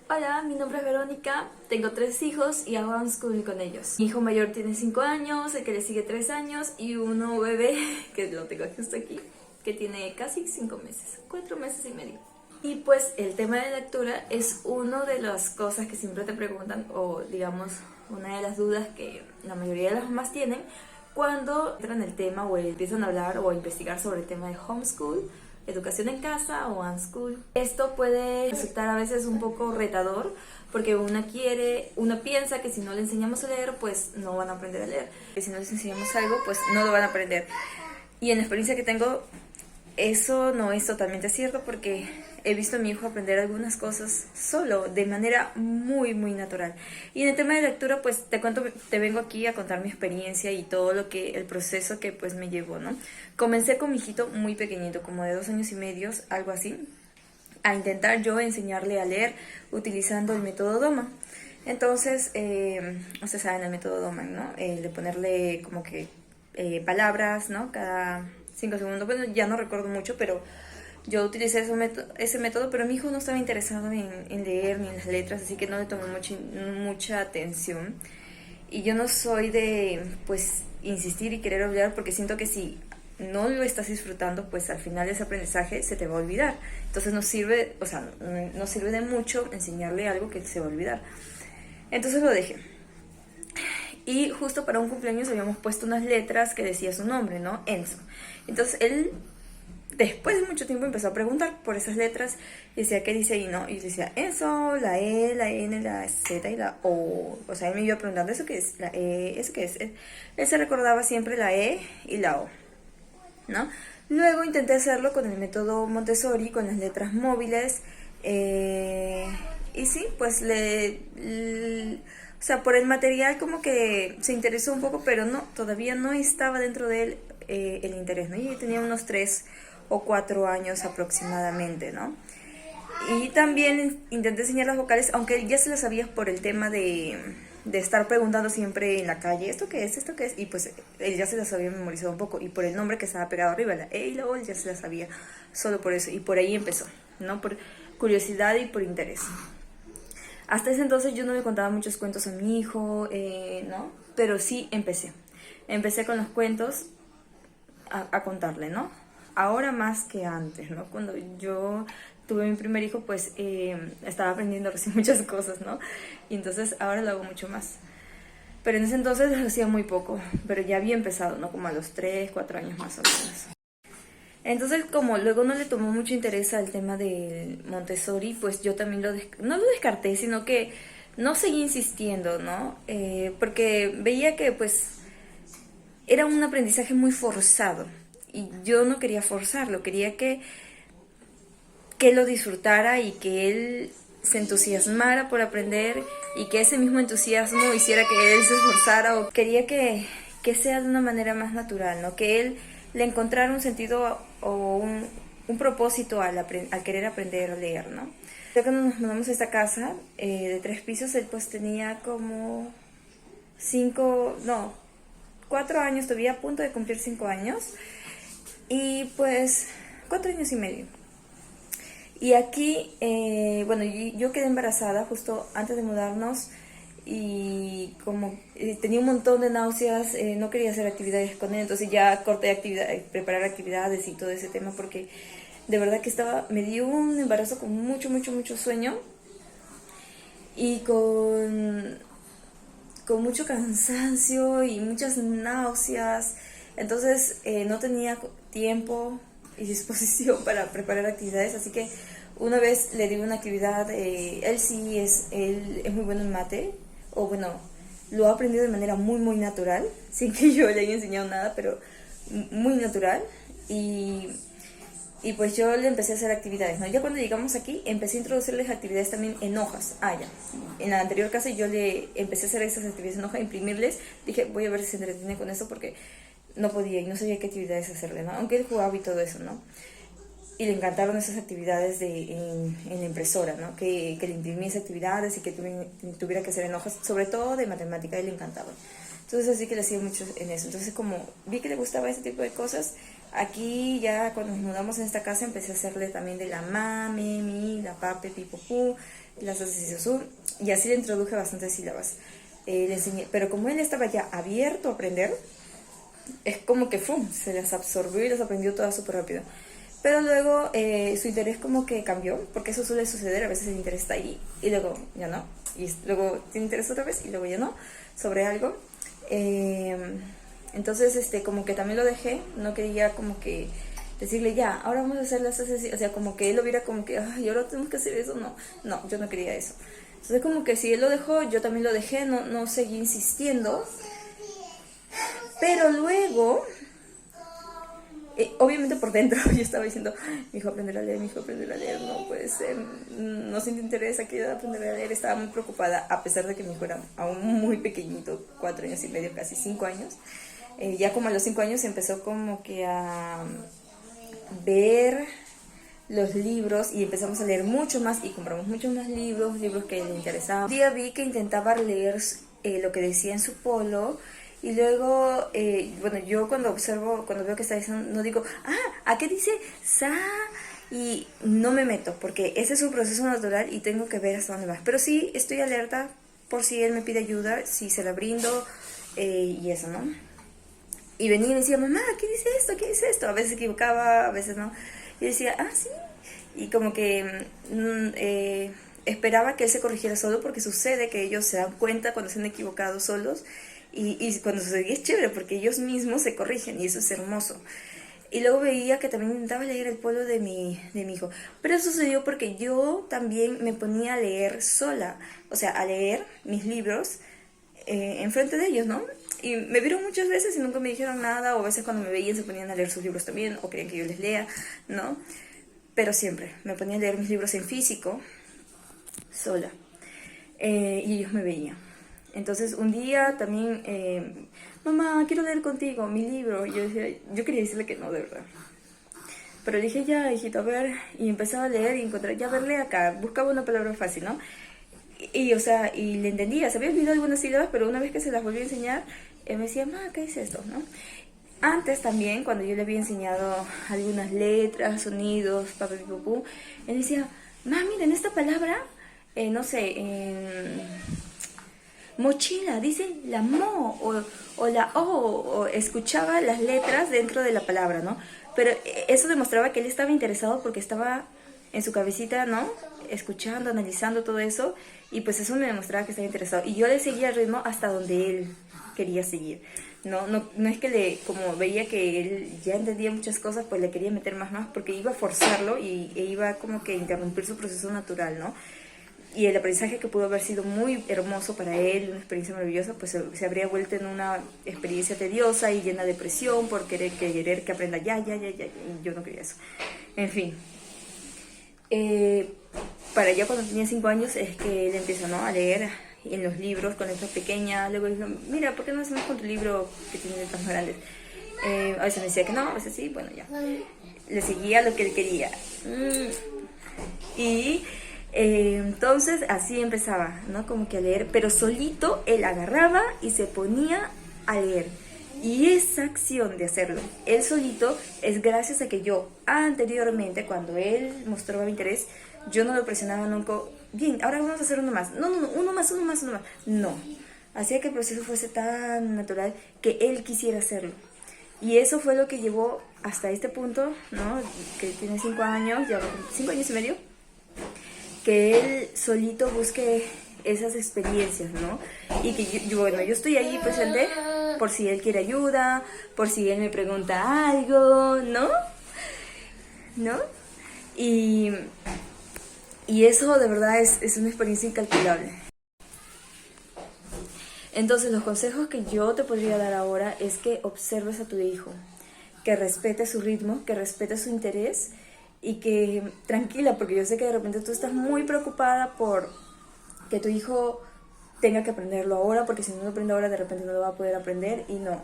Hola, mi nombre es Verónica, tengo 3 hijos y hago homeschool con ellos. Mi hijo mayor tiene 5 años, el que le sigue 3 años y uno bebé, que lo tengo justo aquí, que tiene casi 5 meses, 4 meses y medio. Y pues el tema de lectura es una de las cosas que siempre te preguntan, o digamos, una de las dudas que la mayoría de las mamás tienen cuando entran en el tema o empiezan a hablar o a investigar sobre el tema de homeschool, educación en casa o unschool. Esto puede resultar a veces un poco retador porque uno piensa que si no le enseñamos a leer, pues no van a aprender a leer. Que si no les enseñamos algo, pues no lo van a aprender. Y en la experiencia que tengo, eso no es totalmente cierto porque he visto a mi hijo aprender algunas cosas solo, de manera muy, muy natural. Y en el tema de lectura, pues te vengo aquí a contar mi experiencia y todo el proceso que pues me llevó, ¿no? Comencé con mi hijito muy pequeñito, como de 2 años y medio, algo así, a intentar yo enseñarle a leer utilizando el método Doma. Entonces, ustedes saben el método Doma, ¿no? De ponerle como que palabras, ¿no? Cada 5 segundos. Bueno, ya no recuerdo mucho, pero yo utilicé ese método, pero mi hijo no estaba interesado en leer ni en las letras, así que no le tomé mucha atención. Y yo no soy de, pues, insistir y querer olvidar, porque siento que si no lo estás disfrutando, pues al final ese aprendizaje se te va a olvidar. Entonces no sirve de mucho enseñarle algo que se va a olvidar. Entonces lo dejé. Y justo para un cumpleaños habíamos puesto unas letras que decía su nombre, ¿no? Enzo. Entonces él, después de mucho tiempo, empezó a preguntar por esas letras y decía, ¿qué dice ahí, no? Y decía Enzo, la E, la N, la Z y la O. O sea, él me iba preguntando, ¿eso qué es? La E, ¿eso qué es? Él se recordaba siempre la E y la O, ¿no? Luego intenté hacerlo con el método Montessori, con las letras móviles. Y sí, pues o sea, por el material como que se interesó un poco, pero no, todavía no estaba dentro de él el interés, ¿no? Y tenía unos 3 o 4 años aproximadamente, ¿no? Y también intenté enseñar las vocales, aunque ya se las sabía por el tema de estar preguntando siempre en la calle, ¿esto qué es? ¿Esto qué es? Y pues él ya se las había memorizado un poco, y por el nombre que estaba pegado arriba, la E y la O, él ya se las sabía solo por eso, y por ahí empezó, ¿no? Por curiosidad y por interés. Hasta ese entonces yo no le contaba muchos cuentos a mi hijo, ¿no? Pero sí empecé con los cuentos a contarle, ¿no? Ahora más que antes, ¿no? Cuando yo tuve mi primer hijo, pues estaba aprendiendo recién muchas cosas, ¿no? Y entonces ahora lo hago mucho más. Pero en ese entonces lo hacía muy poco, pero ya había empezado, ¿no? Como a los 3, 4 años más o menos. Entonces, como luego no le tomó mucho interés al tema del Montessori, pues yo también no lo descarté, sino que no seguí insistiendo, ¿no? Porque veía que, pues, era un aprendizaje muy forzado. Y yo no quería forzarlo, quería que lo disfrutara y que él se entusiasmara por aprender y que ese mismo entusiasmo hiciera que él se esforzara, o quería que sea de una manera más natural, ¿no? Que él le encontrara un sentido o un propósito al querer aprender a leer, ¿no? Ya cuando nos mudamos a esta casa de 3 pisos, él pues tenía como 4 años, todavía a punto de cumplir 5 años, y pues 4 años y medio. Y aquí, bueno, yo quedé embarazada justo antes de mudarnos y como tenía un montón de náuseas, no quería hacer actividades con él, entonces ya corté preparar actividades y todo ese tema, porque de verdad que me dio un embarazo con mucho, mucho, mucho sueño y con mucho cansancio y muchas náuseas. Entonces no tenía tiempo y disposición para preparar actividades, así que una vez le di una actividad. Él es muy bueno en mate, o bueno, lo ha aprendido de manera muy, muy natural, sin que yo le haya enseñado nada, pero muy natural. Y pues yo le empecé a hacer actividades, ¿no? Ya cuando llegamos aquí, empecé a introducirles actividades también en hojas. Ya. En la anterior casa yo le empecé a hacer esas actividades en hoja, imprimirles. Dije, voy a ver si se entretiene con eso, porque no podía y no sabía qué actividades hacerle, ¿no? Aunque él jugaba y todo eso, ¿no? Y le encantaron esas actividades en la impresora, ¿no? Que le imprimiese actividades y que tuviera que hacer en hojas, sobre todo de matemática, y le encantaban. Entonces así que le hacía mucho en eso. Entonces como vi que le gustaba ese tipo de cosas, Aquí ya cuando nos mudamos en esta casa empecé a hacerle también de la mame, mi, la pape, pipopu, las asociación, y así le introduje bastantes sílabas. Le enseñé, pero como él estaba ya abierto a aprender, es como que ¡fum! Se las absorbió y las aprendió todas súper rápido. Pero luego su interés como que cambió, porque eso suele suceder, a veces el interés está ahí y luego ya no, y luego tiene interés otra vez y luego ya no, sobre algo. Entonces como que también lo dejé, no quería como que decirle ya, ahora vamos a hacer las asociaciones, o sea, como que él lo viera como que, ay, ahora tenemos que hacer eso, no, yo no quería eso. Entonces como que si él lo dejó, yo también lo dejé, no seguí insistiendo, pero luego... obviamente por dentro yo estaba diciendo, mi hijo aprender a leer, mi hijo aprender a leer, no puede ser, no siente interés aquí de aprender a leer. Estaba muy preocupada, a pesar de que mi hijo era aún muy pequeñito, 4 años y medio, casi 5 años. Ya como a los 5 años empezó como que a ver los libros y empezamos a leer mucho más y compramos muchos más libros que le interesaban. Un día vi que intentaba leer lo que decía en su polo. Y luego, bueno, yo cuando observo, cuando veo que está diciendo, no digo, ¿a qué dice sa? Y no me meto, porque ese es un proceso natural y tengo que ver hasta dónde va. Pero sí estoy alerta por si él me pide ayuda, si se la brindo y eso, ¿no? Y venía y me decía, mamá, ¿qué dice esto? ¿Qué dice esto? A veces se equivocaba, a veces no. Y decía, sí. Y como que esperaba que él se corrigiera solo, porque sucede que ellos se dan cuenta cuando se han equivocado solos. Y cuando sucedía es chévere porque ellos mismos se corrigen y eso es hermoso. Y luego veía que también intentaba leer el polo de mi hijo. Pero eso sucedió porque yo también me ponía a leer sola. O sea, a leer mis libros enfrente de ellos, ¿no? Y me vieron muchas veces y nunca me dijeron nada. O a veces cuando me veían se ponían a leer sus libros también. O querían que yo les lea, ¿no? Pero siempre me ponía a leer mis libros en físico, sola. Y ellos me veían. Entonces un día también, mamá, quiero leer contigo mi libro. Y yo quería decirle que no, de verdad. Pero dije, ya, hijito, a ver. Y empezaba a leer y encontré, ya, a ver, lee acá. Buscaba una palabra fácil, ¿no? O sea, y le entendía. Se había olvidado algunas sílabas, pero una vez que se las volví a enseñar, me decía, mamá, ¿qué es esto? ¿No? Antes también, cuando yo le había enseñado algunas letras, sonidos, papá, pipopú, él decía, mamá, mira, en esta palabra, no sé, mochila, dice la mo o la o, o escuchaba las letras dentro de la palabra, ¿no? Pero eso demostraba que él estaba interesado porque estaba en su cabecita, ¿no? Escuchando, analizando todo eso, y pues eso me demostraba que estaba interesado. Y yo le seguía el ritmo hasta donde él quería seguir. No es que como veía que él ya entendía muchas cosas, pues le quería meter más, porque iba a forzarlo e iba como que a interrumpir su proceso natural, ¿no? Y el aprendizaje, que pudo haber sido muy hermoso para él, una experiencia maravillosa, pues se habría vuelto en una experiencia tediosa y llena de presión por querer que aprenda ya, y yo no quería eso. En fin, para ya cuando tenía 5 años es que él empieza, ¿no?, a leer en los libros con letras pequeñas. Luego dijo, mira, ¿por qué no hacemos con tu libro que tiene letras más grandes? A veces me decía que no, a veces sí, bueno, ya. Le seguía lo que él quería. Y... entonces así empezaba, ¿no? Como que a leer, pero solito él agarraba y se ponía a leer. Y esa acción de hacerlo él solito es gracias a que yo anteriormente, cuando él mostraba interés, yo no lo presionaba nunca. Bien, ahora vamos a hacer uno más. No, uno más. No. Hacía que el proceso fuese tan natural que él quisiera hacerlo. Y eso fue lo que llevó hasta este punto, ¿no? Que tiene 5 años, ya 5 años y medio. Que él solito busque esas experiencias, ¿no? Y que yo estoy ahí presente por si él quiere ayuda, por si él me pregunta algo, ¿no? Y eso de verdad es una experiencia incalculable. Entonces los consejos que yo te podría dar ahora es que observes a tu hijo, que respete su ritmo, que respete su interés, y que tranquila, porque yo sé que de repente tú estás muy preocupada por que tu hijo tenga que aprenderlo ahora, porque si no lo aprende ahora de repente no lo va a poder aprender. Y no,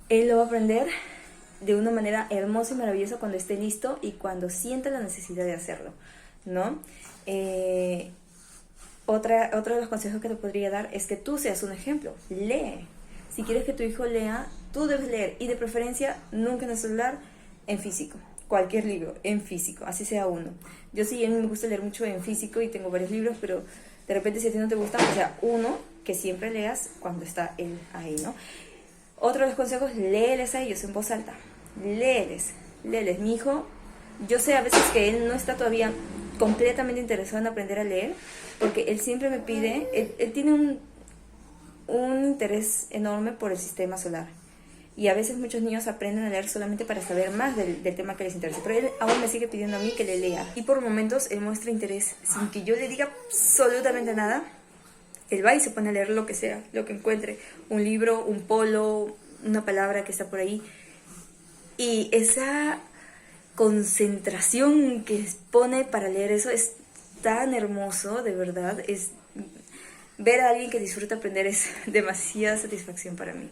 él lo va a aprender de una manera hermosa y maravillosa cuando esté listo y cuando sienta la necesidad de hacerlo, ¿no? Otro de los consejos que te podría dar es que tú seas un ejemplo. Lee. Si quieres que tu hijo lea, tú debes leer, y de preferencia nunca en el celular, en físico. Cualquier libro, en físico, así sea uno. Yo sí, a mí me gusta leer mucho en físico y tengo varios libros, pero de repente si a ti no te gusta, o sea, uno que siempre leas cuando está él ahí, ¿no? Otro de los consejos, léeles a ellos en voz alta. Léeles. Mi hijo, yo sé a veces que él no está todavía completamente interesado en aprender a leer, porque él siempre me pide, él tiene un interés enorme por el sistema solar. Y a veces muchos niños aprenden a leer solamente para saber más del tema que les interesa. Pero él aún me sigue pidiendo a mí que le lea. Y por momentos él muestra interés sin que yo le diga absolutamente nada. Él va y se pone a leer lo que sea, lo que encuentre. Un libro, un polo, una palabra que está por ahí. Y esa concentración que pone para leer eso es tan hermoso, de verdad. Ver a alguien que disfruta aprender es demasiada satisfacción para mí.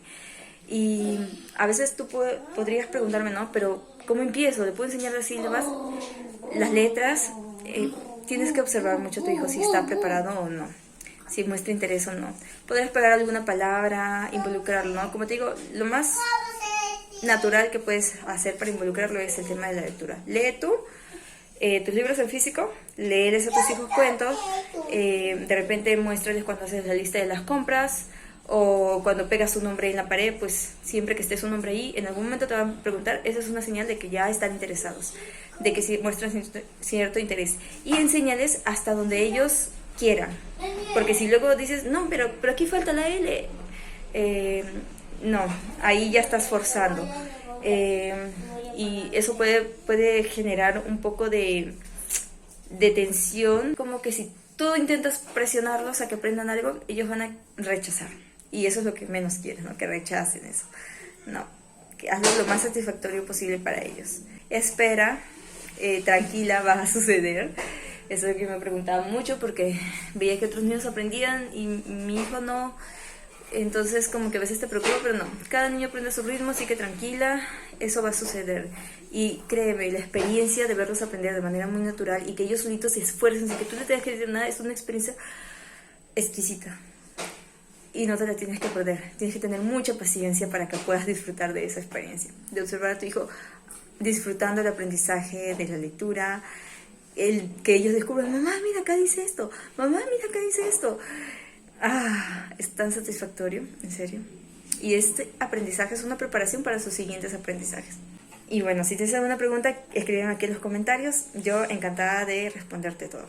Y a veces tú podrías preguntarme, ¿no? Pero ¿cómo empiezo? ¿Le puedo enseñar las sílabas? Las letras. Tienes que observar mucho a tu hijo si está preparado o no, si muestra interés o no. Podrías pegar alguna palabra, involucrarlo, ¿no? Como te digo, lo más natural que puedes hacer para involucrarlo es el tema de la lectura. Lee tú tus libros en físico, léeles a tus hijos cuentos, de repente muéstrales cuando haces la lista de las compras, o cuando pegas su nombre en la pared, pues siempre que esté su nombre ahí, en algún momento te van a preguntar. Esa es una señal de que ya están interesados, de que sí muestran cierto interés. Y enséñales hasta donde ellos quieran, porque si luego dices, no, pero aquí falta la L, no, ahí ya estás forzando, y eso puede generar un poco de tensión, como que si tú intentas presionarlos a que aprendan algo, ellos van a rechazar. Y eso es lo que menos quieren, ¿no? Que rechacen eso. No, que hazlo lo más satisfactorio posible para ellos. Espera, tranquila, va a suceder. Eso es lo que me preguntaba mucho, porque veía que otros niños aprendían y mi hijo no. Entonces como que a veces te preocupa, pero no. Cada niño aprende a su ritmo, así que tranquila, eso va a suceder. Y créeme, la experiencia de verlos aprender de manera muy natural y que ellos solitos se esfuercen sin que tú le tengas que decir nada, es una experiencia exquisita. Y no te la tienes que perder. Tienes que tener mucha paciencia para que puedas disfrutar de esa experiencia. De observar a tu hijo disfrutando el aprendizaje, de la lectura, que ellos descubran, mamá, mira acá dice esto, mamá, mira acá dice esto. Es tan satisfactorio, en serio. Y este aprendizaje es una preparación para sus siguientes aprendizajes. Y bueno, si tienes alguna pregunta, escríbeme aquí en los comentarios. Yo encantada de responderte todo.